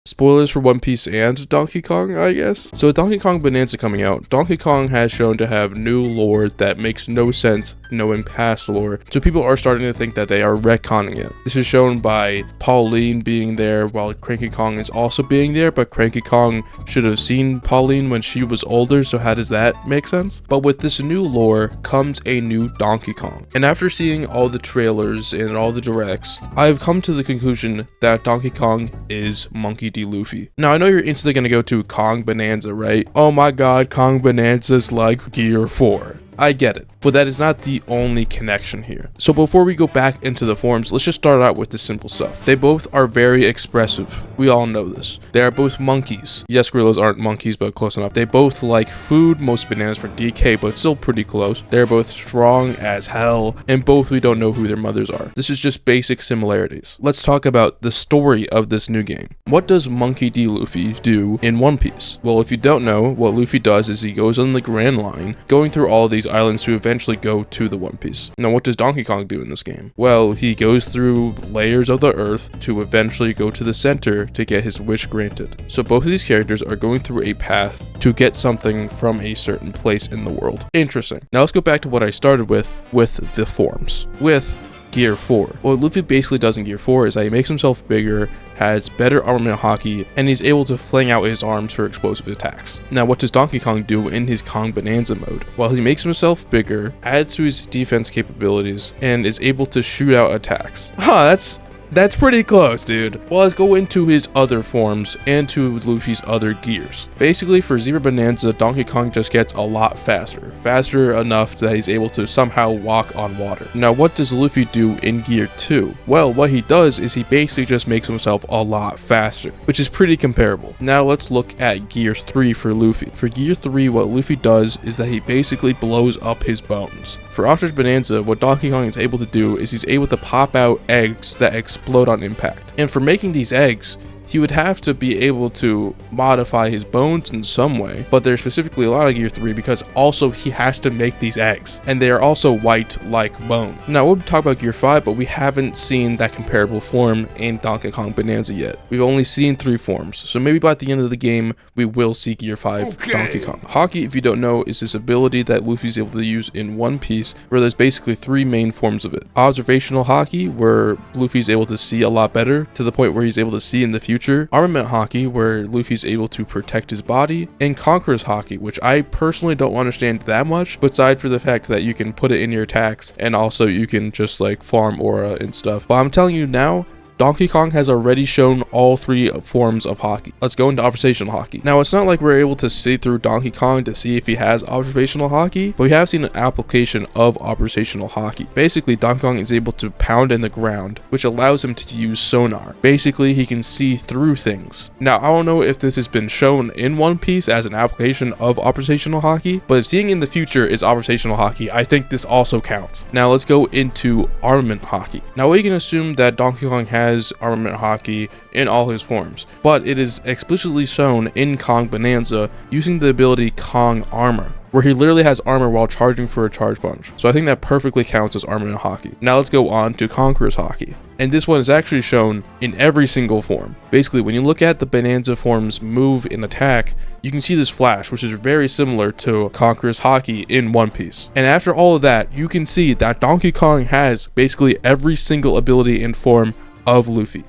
Spoilers for One Piece and Donkey Kong, I guess. So with Donkey Kong Bonanza coming out, Donkey Kong has shown to have new lore that makes no sense knowing past lore. So people are starting to think that they are retconning it. This is shown by Pauline being there while Cranky Kong is also being there, but Cranky Kong should have seen Pauline when she was older, so how does that make sense? But with this new lore comes a new Donkey Kong. And after seeing all the trailers and all the directs, I've come to the conclusion that Donkey Kong is Monkey D. Luffy. Now I know you're instantly gonna go to Kong Bonanza, right? Oh my god, Kong Bonanza's like Gear 4. I get it, but that is not the only connection here. So before we go back into the forms, let's just start out with the simple stuff. They both are very expressive. We all know this. They are both monkeys. Yes, gorillas aren't monkeys, but close enough. They both like food, most bananas for DK, but still pretty close. They're both strong as hell, and both we don't know who their mothers are. This is just basic similarities. Let's talk about the story of this new game. What does Monkey D. Luffy do in One Piece? Well, if you don't know, what Luffy does is he goes on the Grand Line, going through all of these islands to eventually go to the One Piece. Now, what does Donkey Kong do in this game? Well, he goes through layers of the earth to eventually go to the center to get his wish granted. So both of these characters are going through a path to get something from a certain place in the world. Interesting. Now let's go back to what I started with the forms. With Gear 4. What Luffy basically does in Gear 4 is that he makes himself bigger, has better armament haki, and he's able to fling out his arms for explosive attacks. Now what does Donkey Kong do in his Kong Bonanza mode? Well, he makes himself bigger, adds to his defense capabilities, and is able to shoot out attacks. That's pretty close, dude. Well, let's go into his other forms and to Luffy's other gears. Basically, for Zebra Bonanza, Donkey Kong just gets a lot faster. Faster enough that he's able to somehow walk on water. Now, what does Luffy do in Gear 2? Well, what he does is he basically just makes himself a lot faster, which is pretty comparable. Now, let's look at Gear 3 for Luffy. For Gear 3, what Luffy does is that he basically blows up his bones. For Ostrich Bonanza, what Donkey Kong is able to do is he's able to pop out eggs that explode on impact. And for making these eggs, he would have to be able to modify his bones in some way, but there's specifically a lot of Gear 3 because also he has to make these eggs, and they are also white like bone. Now we'll talk about Gear 5, but we haven't seen that comparable form in Donkey Kong Bonanza yet. We've only seen 3 forms, so maybe by the end of the game we will see Gear 5 Donkey Kong. Haki, if you don't know, is this ability that Luffy's able to use in One Piece, where there's basically 3 main forms of it. Observational Haki, where Luffy's able to see a lot better, to the point where he's able to see in the future. Armament Haki, where Luffy's able to protect his body. And Conqueror's Haki, which I personally don't understand that much, besides for the fact that you can put it in your attacks, and also you can just like farm aura and stuff. But I'm telling you now, Donkey Kong has already shown all 3 forms of Haki. Let's go into Observational Haki. Now, it's not like we're able to see through Donkey Kong to see if he has Observational Haki, but we have seen an application of Observational Haki. Basically, Donkey Kong is able to pound in the ground, which allows him to use sonar. Basically, he can see through things. Now, I don't know if this has been shown in One Piece as an application of Observational Haki, but if seeing in the future is Observational Haki, I think this also counts. Now, let's go into Armament Haki. Now, we can assume that Donkey Kong has Armament Haki in all his forms, but it is explicitly shown in Kong Bonanza using the ability Kong Armor, where he literally has armor while charging for a charge punch. So I think that perfectly counts as Armament Haki. Now let's go on to Conqueror's Haki. And this one is actually shown in every single form. Basically, when you look at the Bonanza forms move and attack, you can see this flash, which is very similar to Conqueror's Haki in One Piece. And after all of that, you can see that Donkey Kong has basically every single ability and form of Luffy,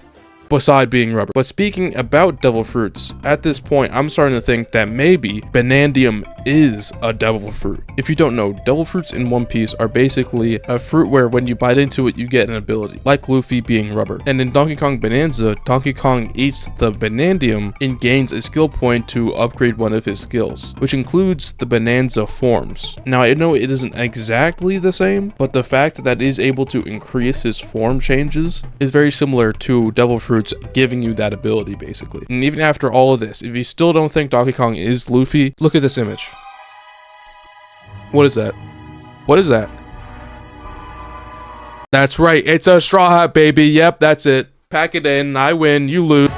beside being rubber. But speaking about devil fruits, at this point I'm starting to think that maybe Banandium is a devil fruit. If you don't know, devil fruits in One Piece are basically a fruit where when you bite into it you get an ability, like Luffy being rubber. And in Donkey Kong Bonanza, Donkey Kong eats the Banandium and gains a skill point to upgrade one of his skills, which includes the Bonanza forms. Now I know it isn't exactly the same, but the fact that it is able to increase his form changes is very similar to devil fruits giving you that ability basically. And even after all of this, if you still don't think Donkey Kong is Luffy, look at this image. What is that? What is that? That's right, it's a straw hat, baby. Yep, that's it. Pack it in, I win, you lose.